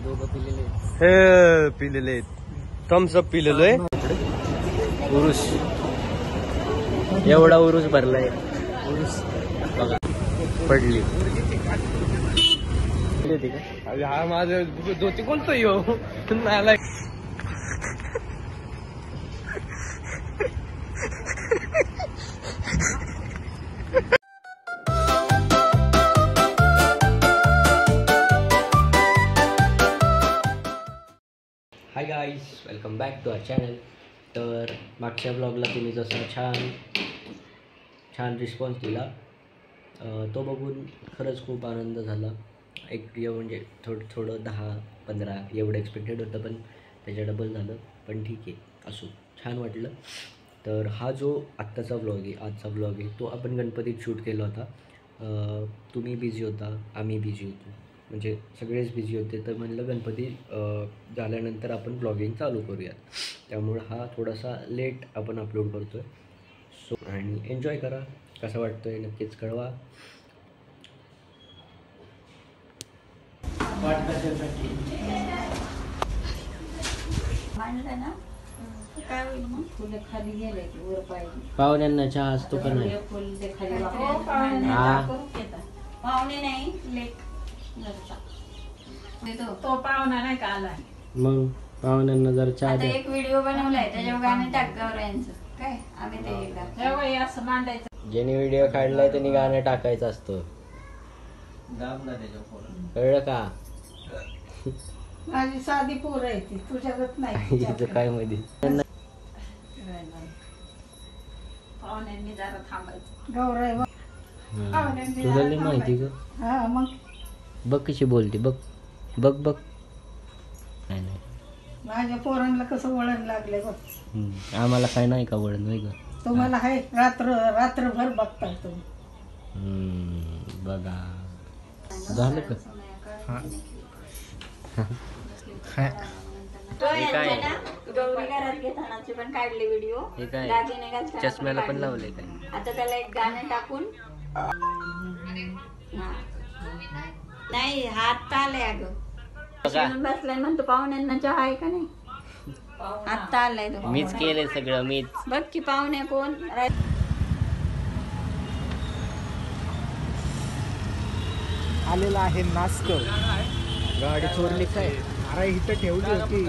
दोघं पिलेले हे पिलेले थम्सअप पिलेलो आहे. उरुस एवढा उरुस भरलाय. उरुस बघा पडली. हा माझं धोती कोणतं यो नालायक. Hi guys, welcome back to our channel. तर मागच्या ब्लॉगला तुम्ही जसा छान रिस्पॉन्स दिला तो बघून खरंच खूप आनंद झाला. एक म्हणजे थोडं 10-15 एवढं एक्सपेक्टेड होतं, पण त्याच्या डबल झालं. पण ठीक आहे, असो, छान वाटलं. तर हा जो आजचा ब्लॉग आहे तो आपण गणपतीत शूट केला होता. तुम्ही बिझी होता, आम्ही बिझी होतो, म्हणजे सगळेच बिझी होते. तर म्हणलं गणपती झाल्यानंतर आपण ब्लॉगिंग चालू करूयात. त्यामुळं हा थोडासा लेट आपण अपलोड करतो आहे. सो आणि एन्जॉय करा. कसं वाटतं आहे नक्कीच कळवा. पाहुण्यांना चहा असतो का नाही? पाहुणे नाही, लेट तो पाहुणा नाही का आला. मग पाहुण्यांना जर चहा द्या. एक व्हिडिओ बनवलाय त्याच्यावर गाणं टाकल्यावर यांचं काय आम्ही ते एकदा असं मांडायचं. ज्याने व्हिडिओ काढलाय त्यांनी गाणं टाकायचं असतं, कळलं का? माझी साधी पोर आहे ती, तुझ्याकडे नाही. काय मध्ये पाहुण्यांनी जरा थांबायचं. गौरव तुला लय माहिती का? हा मग बघ कशी बोलते, बघ बघ बघ. नाही नाही, माझ्या पोरांना कसं वळण लागले बघ. आम्हाला काय नाही का वळण नाही का? तुम्हाला आहे, रात्रभर बघताय तुम्ही. बघा झालं का? गौरी घरात घेतानाचे पण काढले व्हिडिओ. दागिने घालताना चष्म्याला पण लावले काय? आता त्याला एक गाणं टाकून नाही हात आले अगं बसलाय म्हणतो पाहुण्यांना चहा आहे का नाही. आत्ता आलाय तो. मीच केलंय सगळं, मीच. बघ की पाहुणे कोण. आलेला आहे नास्कर. गाडी चोरली काय? अरे इथं ठेवली होती.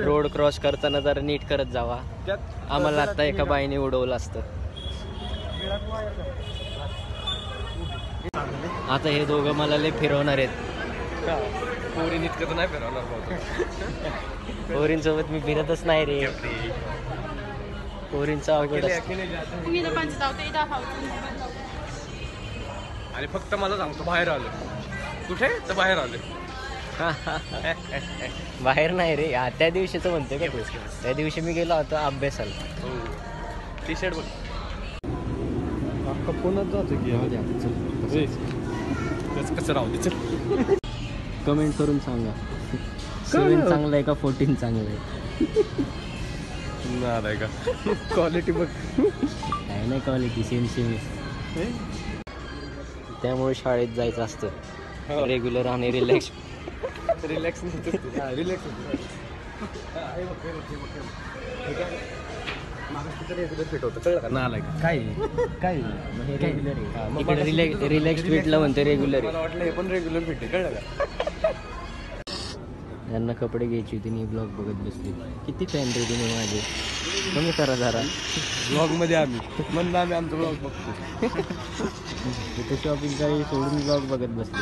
रोड क्रॉस करताना जरा नीट करत जावा. आम्हाला आता एका बाईने उडवलं असतं. आता हे दोघं मला लय फिरवणार आहेत. पोरी इतकं नाही फिरवणार. पोरींसोबत मी फिरतच नाही रे. पोरींचा अवघड आणि फक्त मला सांगतो बाहेर आलो. कुठे तर बाहेर आलो. बाहेर नाही रे, त्या दिवशीच म्हणतोय का तू? त्या दिवशी मी गेलो होतो अभ्यासाला. टी शर्ट बघ कोणाच जातो की कसं राहू दे. चल कमेंट करून सांगा 7 चांगलं आहे का 14 चांगलं आहे. नाही का क्वालिटी बघ. नाही क्वालिटी सेम. त्यामुळे शाळेत जायचं असतं रेग्युलर आणि रिलॅक्स. रिलॅक्स फिटला म्हणते रेग्युलर. मला वाटलं हे पण रेग्युलर फिट आहे, कळलं का? यांना कपडे घ्यायची होती आणि ब्लॉग बघत बसली. किती फॅन रे तुम्ही माझे, कमी करा जरा. ब्लॉग मध्ये आम्ही म्हणलं आम्ही आमचा ब्लॉग बघतो. तिथे शॉपिंग काही सोडून ब्लॉग बघत बसले.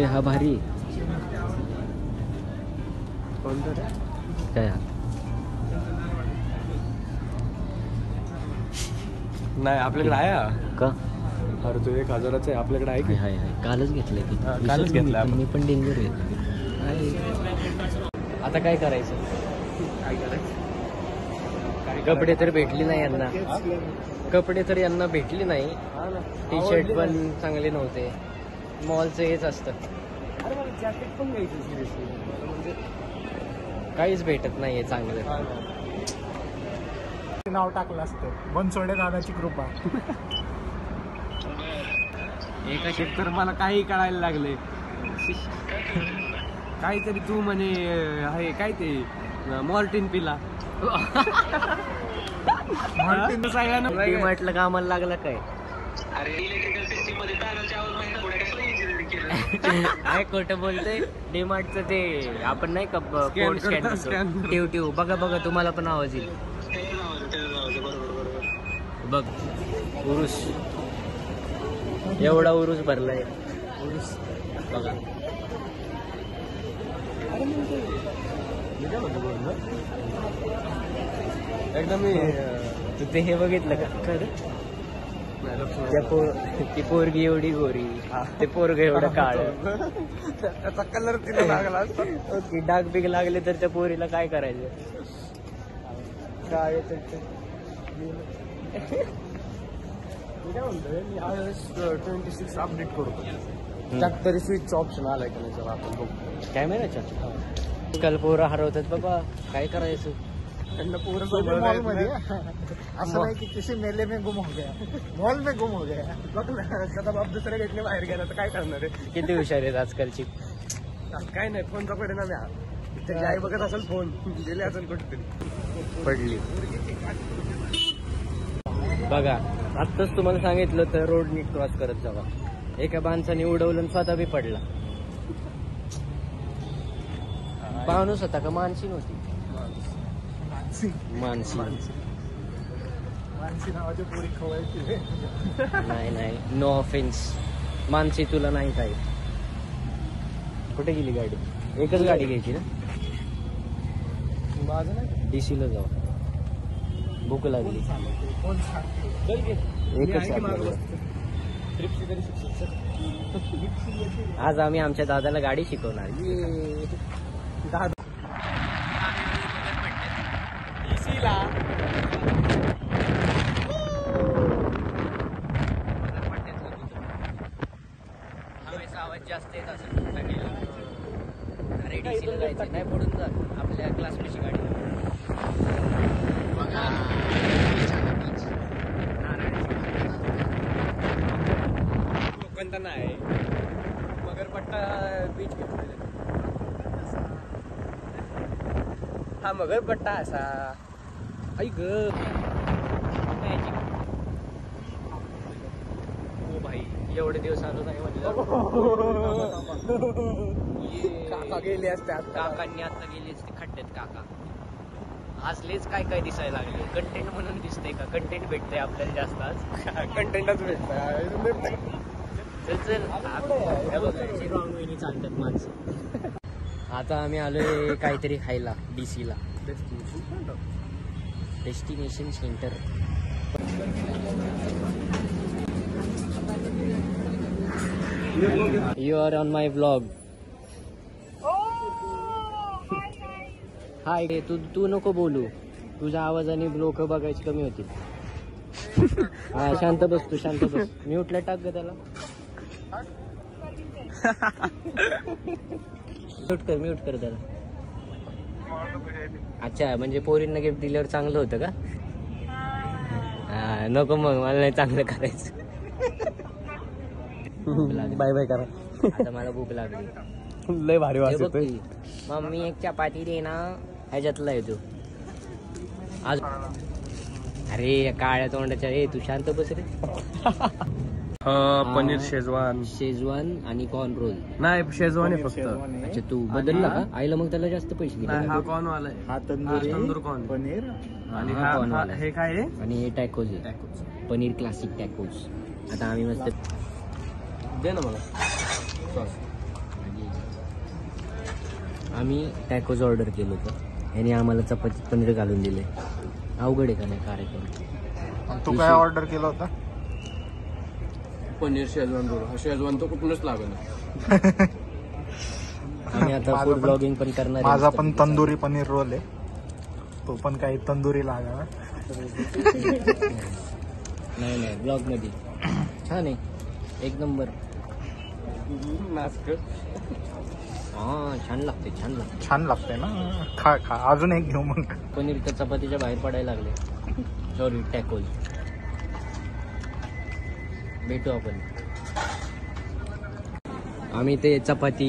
हा भारी काय? हा नाही आपल्याकडे आहे का? अरे तो 1000चा आहे आपल्याकडे आहे की? हाय कालच घेतलंय की. कालच घेतला मी पण डेंजर आहे. आता काय करायचं? कपडे तर भेटली नाही यांना. कपडे तर यांना भेटली नाही. टी शर्ट पण चांगले नव्हते. मॉलचं हेच असतं, जॅकेट पण घ्यायचं सिरियसली. काहीच भेटत नाहीये चांगलं. नाव टाकलं असतं बनसोडे दादाची कृपा. एका शेत तर मला काही कळायला लागले. काहीतरी तू म्हणे आहे काय ते मॉर्टिन पिला. म्हटलं कामाला लागला काय? काय खोटं बोलतोय. डीमार्टचं ते आपण नाही का कोड स्कॅन ठेव बघा तुम्हाला पण आवाज येईल. बघ उरूस, एवढा उरूस भरलाय. उरूस बघा. एकदम तू ते हे बघितलं का? ती पोरगी एवढी गोरी, ते पोरग एवढं काळ. त्याचा कलर तिला लागला. ओके, डाग बिग लागले तर त्या पोरीला काय करायचं? काय म्हणतोय मी iOS 26 अपडेट करतो. त्यात तरी स्विचचा ऑप्शन आलाय का नाही जरा आपण बघू. कॅमेराच्या काल पोरं हरवतात बाबा, काय करायचं? त्यांना पोरं मॉल मध्ये असं नाही की किसी मेले में गुम हो गया, मॉल में गुम हो गया. बघ ना, त्याचा बाप दुसऱ्या घेतले बाहेर गेला तर काय करणार आहे? किती हुशार आहेत आजकालची. काय नाही, फोनचा परिणाम आहे. त्याची आई बघत असेल फोन, गेले असेल कुठेतरी पडली. बघा, आत्ताच तुम्हाला सांगितलं तर रोड नीट क्रॉस करत जावा. एका माणसाने उडवलं आणि स्वतः बी पडला. माणूस होता का माणसी नव्हती? मानसी. मानसी नावाची पोरी खवळायची. नाही, नो ऑफेन्स. मानसी तुला नाही काय. कुठे गेली गाडी? एकच गाडी घ्यायची ना? माझं नाही. डीसीला जाऊ. भूक लागली. एकच आज आम्ही आमच्या दादाला गाडी शिकवणार. आवाज जास्त येत असेल. अरे डीसीला जायचं नाही, पडून जा. आपल्या क्लासमेटची गाडी. कोकणता नाही, मगरपट्टा बीच घेतलेला. हा मगरपट्टा असा. आई ग ओ भाई, एवढे दिवस आलो नाही म्हटलं. काका गेले असतात. काकांनी आता गेली असते खड्ड्यात. काका हसलेच काय काय दिसायला लागले. कंटेंट म्हणून दिसतंय का? कंटेंट भेटतंय आपल्याला जास्त आज. कंटेंटच भेटत. चल रॉंग वेनी चालतात माणसं. आता आम्ही आलोय काहीतरी खायला डीसीला. Destination centre. You are on my vlog. Hi. तू नको बोलू. तुझ्या आवाजाने लोक बघायची कमी होतील. हा, शांत बस तू, शांत बस. म्यूटला टाक ग त्याला. म्यूट कर त्याला. अच्छा, म्हणजे पोरींना गिफ्ट दिल्यावर चांगलं होतं का? हा, नको मग, मला नाही चांगलं करायचं. बाय बाय करा. आता मला भूक लागली. लय भारी वास हे बघ येतोय. की, मम्मी एक चपाती दे ना. ह्याच्यातला येतो आज. अरे काळ्या तोंडाच्या. तू शांत बस रे. पनीर शेजवान. शेजवान आणि कॉर्न रोल. नाही, शेजवान आहे फक्त. अच्छा, तू बदलला का? आईला मग त्याला जास्त पैसे दिले. हा कॉर्न वाला आहे. हा तंदूर कॉर्न. पनीर आणि हा कॉर्न वाला. हे काय आहे? आणि हे टॅकोज आहे. Paneer classic tacos. आता आम्ही मस्त दे ना मला. आम्ही टॅकोज ऑर्डर केलं होतं. याने आम्हाला चपाती पनीर घालून दिले. अवघड आहे का नाही कार्यक्रम? तू काय ऑर्डर केलं होतं? Paneer Schezwan role. शेजवान तर कुठूनच लागेल. आम्ही आता फूड ब्लॉगिंग पण करणार. माझा पण तंदुरी पनीर रोल आहे. तो पण काही तंदुरी लागा. नाही ब्लॉग मध्ये छान आहे. एक नंबर. हा, छान लागते. छान लागते ना. खा अजून एक घेऊ मग. पनीर तर चपातीच्या बाहेर पडायला लागले. Sorry, tacos. भेटू आपण. आम्ही ते चपाती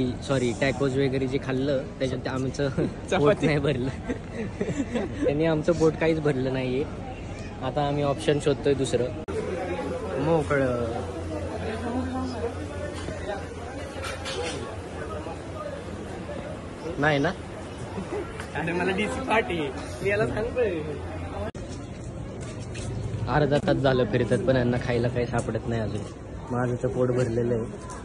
टॅकोज वगैरे जे खाल्लं त्याच्यात आमचं पोट नाही भरलं. त्यांनी आमचं पोट काहीच भरलं नाहीये. आता आम्ही ऑप्शन शोधतोय दुसरं. मोकळं नाही ना. अरे मला डीसी पार्टी मी याला सांगतोय. अर्धा तास झालं फिरतात पण यांना खायला काही सापडत नाही अजून. माझं तर पोट भरलेलं आहे.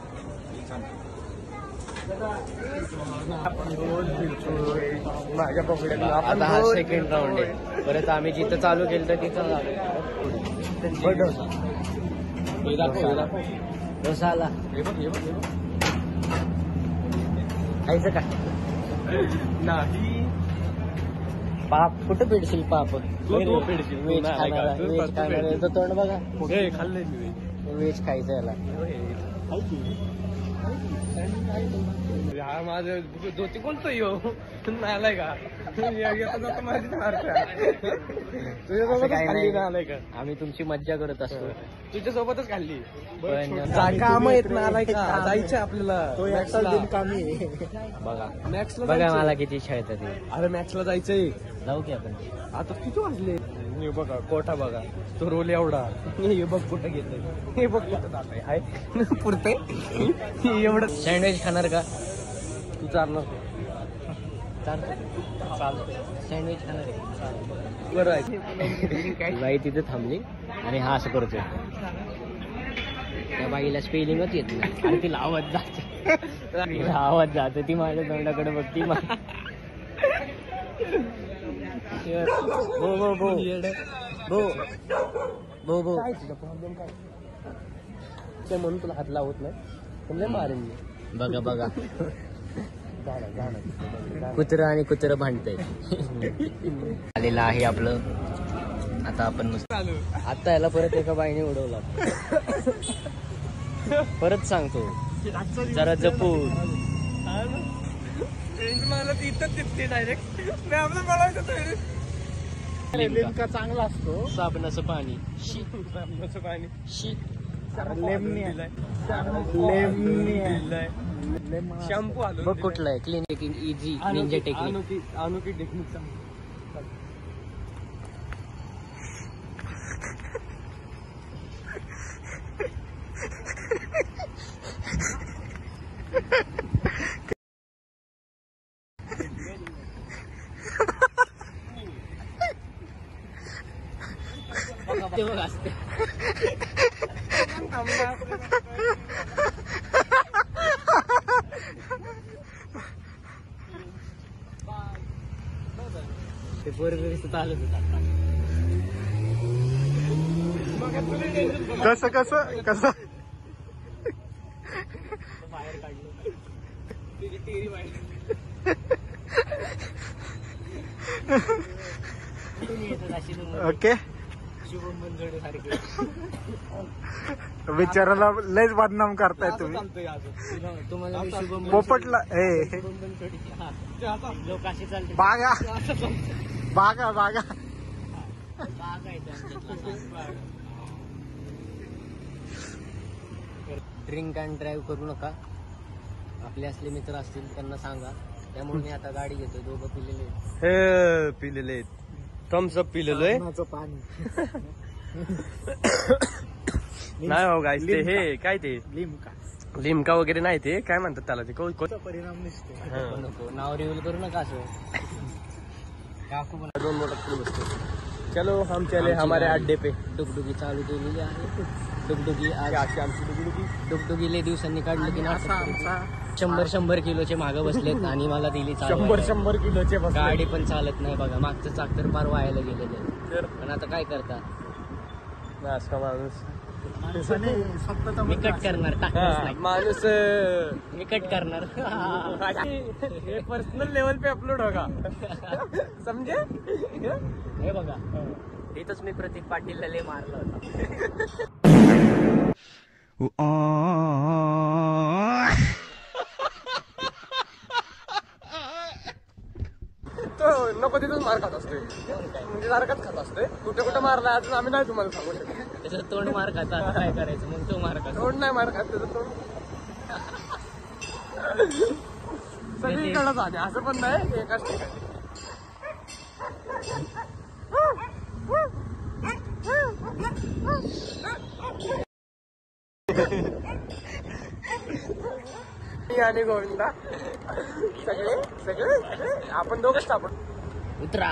माझ्या पकडे आता हा सेकंड राऊंड आहे. परत आम्ही जिथं चालू केलं तर तिथं डोसा आला. खायचं का नाही. पाप कुठं पेडशील पाप. तू पेडशील. व्हेज खाणारा व्हेज खाणारा तर तोंड बघा. खाल्लंय मी व्हेज खायचं याला. हा माझं धोती कोणतं यो आलाय का तुझ्यासोबतच खाल्ली ना आलाय का. आम्ही तुमची मज्जा करत असतो. तुझ्यासोबतच खाल्ली पण काम येत ना आलाय का. जायचं आपल्याला बघा मॅक्सला बघा मला किती इच्छा येतात. अरे मॅक्सला जायचंय. जाऊ की आपण. आता किती वाजले. हे बघा कोठा बघा तो रोल एवढा. हे बघ कुठं घेतोय. हे बघ कुठं जात आहे पुरते एवढं. सँडविच खाणार का. तू चालणार सँडविच खाणार आहे. बरं आहे. बाई तिथे थांबली आणि हा असं करतोय. त्या बाईला स्पेलिंगच येत नाही आणि तिला आवाज जाते. तिला आवाज जाते. ती माझ्या तोंडाकडे बघती. ते म्हणून तुला हात लावत नाही पण लय मारेन मी. बघा बघा कुत्रं आणि कुत्रं भांडतंय. आलेलं आहे आपलं. आता आपण आता याला परत एका बाईने उडवला. परत सांगतो जरा जपून. मला इथंच दिसते डायरेक्ट. मी आपलं बोलायचं लिमका चांगला असतो. साबणाचं पाणी पाणी शी. शॅम्पू आलो बघ कुठलं आहे. Clean taking easy Ninja technique. अनोखी टेक्निक. ते बघ असते. ते पोरं आलं कसं कसं कसं बाहेर काढलं. ओके. शुभम बनजोडे सारखे विचारायला लयच बदनाम करताय तुम्ही. तुम्हाला शुभम पोपटला शुभम बनजोडे लोक असे चालते. बागा बागा बागा. ड्रिंक अँड ड्राईव्ह करू नका. आपले असले मित्र असतील त्यांना सांगा. त्यामुळे मी आता गाडी घेतोय. दोघं पिलेले. हे पिलेले थम्सअप पिलेलो आहे. पाणी नाही हो गाईस ते हे काय ते लिमका लिमका वगैरे नाही ते काय म्हणतात त्याला ते परिणाम दिसतो. नको नाव रिव्हील करू नका असं. दोन मोठा बसतो. चलो हम चले हमारे अड्डे पे. डुगडुगी चालू केलेली आहे. डुगडुगी आज आमची डुगडुगी. डुगडुगी लय दिवसांनी काढली की असा आमचा 100 किलोचे मागं बसलेत आणि मला दिली चालू. 100 किलोचे बस. गाडी पण चालत नाही बघा. मागचं चाक तर फार व्हायला गेलेलं. पण आता काय करता. नास का माणूस. मी कट करणार. टाकणार नाही. माणूस मी कट करणार. हे पर्सनल लेवल पे अपलोड होगा. समजे. हे बघा इथंच मी प्रतीक पाटीलला लय मारला होता. तो नको तिथून मार खात असतोय. म्हणजे सारखाच खात असतोय. कुठे कुठे मारला अजून आम्ही नाही तुम्हाला सांगू शकतो. त्याचं तोंड मार खात. आता काय करायचं मग तो मार खात. तोंड नाही मार खात त्याचं तोंड. सगळीकडे जाणे असं पण नाही एकाच ठिकाणी. आणि गोविंदा सगळे सगळे सगळे आपण दोघंच आपण उतरा.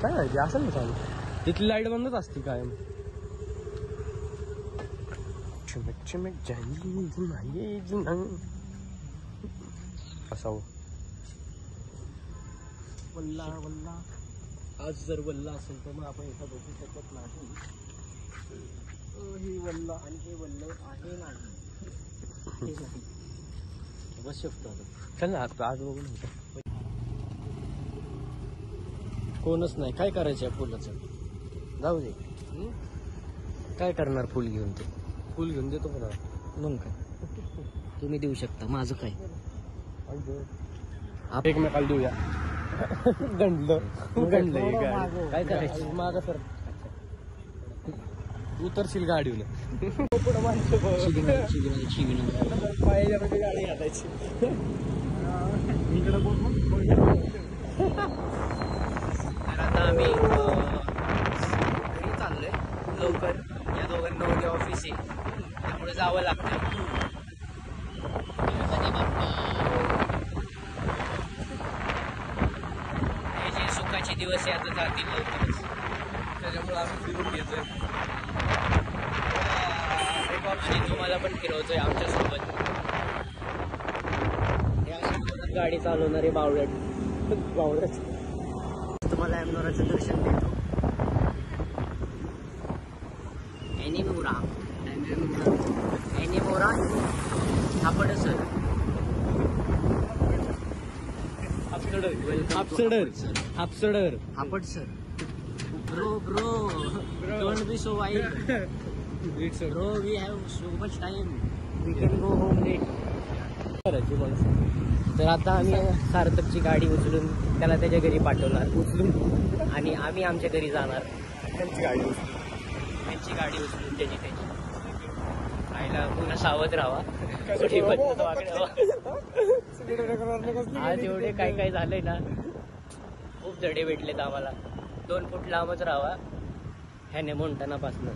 काय माहिती असेल ना चालू. तिथली लाईट बंदच असते कायम. चिमक चिमक झाली असावं. वल्ला वल्ला. आज जर वल्ला असेल तर मग आपण इथं बसू शकत नाही. ही वल्ला आणि हे वल्ल आहे नाही. बस शकतो चल ना आता आज बघून कोणच नाही. काय करायचं या फुलाचं. जाऊ दे. काय करणार फुल घेऊन ते. फुल घेऊन देतो मला. मग काय तुम्ही देऊ शकता, माझं काय. एकमेकाला देऊया. गंडलं काय करायचं. माग सर उतरशील गाडीवर. पायामध्ये गाडी घालायची. इकडे बोल मग. तर आता आम्ही घरी चाललोय लवकर. या दोघांना उद्या ऑफिस आहे त्यामुळे जावं लागतं. हे जे सुखाचे दिवस आहे आता जातील लवकरच. त्याच्यामुळे आम्ही फिरून घेतोय. आणि तुम्हाला पण फिरवतोय आमच्यासोबत. गाडी चालवणारे बावळट. तुम्हाला एमनोराचं दर्शन देतो. एनिमोरा हापड सर. हापसडर हापड sir. Bro don't be so wild. Bro, we have so much time. We can go home late. तर आता आम्ही सार्थकची गाडी उचलून त्याला त्याच्या घरी पाठवणार. उचलून आणि आम्ही आमच्या घरी जाणार. त्यांची गाडी त्यांची गाडी उचलून त्याची राहायला पुन्हा सावध राहावा. कुठे पण वागण्यावा. आज एवढे काय काय झालंय ना. खूप धडे भेटलेत आम्हाला. 2 फूट लांबच राहावा ह्याने मोंटानापासनं.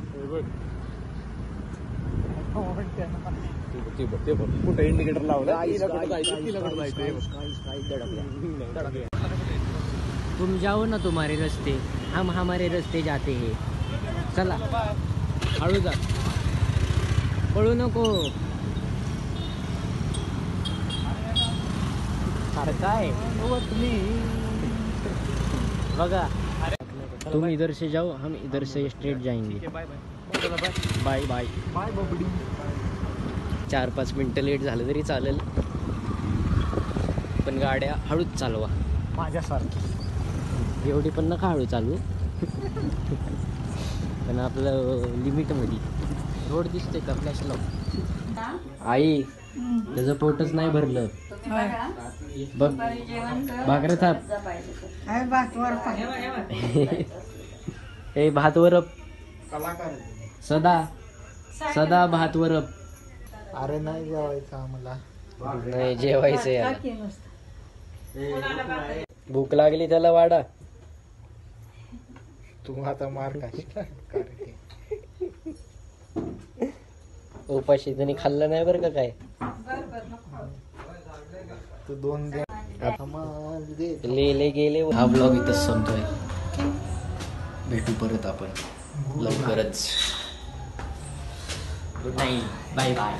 ते बघ कुठे इंडिकेटर लावलं. तुम जाओ ना तुम्हारे रस्ते, हम हमारे रस्ते जाते हैं. चला हळू जा, पळू नको. सारखा आहे बघा. तुम इधर से जाओ, हम इधर से स्ट्रेट जाएंगे. बाय बाय बाय बबडी. 4-5 मिनटं लेट झालं तरी चालेल, पण गाड्या हळूच चालवा. माझ्यासारखी एवढी पण नका हळू चालू. पण आपलं लिमिटमध्ये. रोड दिसतोय का फ्लॅश लाव. आई त्याचं पोटच नाही भरलं बघ. भाकऱ्या थाप. हे भात वरप. कलाकार सदा भात वरप. अरे नाही जेवायचं आम्हाला. नाही जेवायचं याला. भूक लागली त्याला वाडा. तू आता मार काय उपाशी त्यांनी खाल्लं नाही बरं का काय. तू 2 दे. लिहिले गेले. हा ब्लॉग इथंच संपतोय. भेटू परत आपण लवकरच. Good night. Bye bye.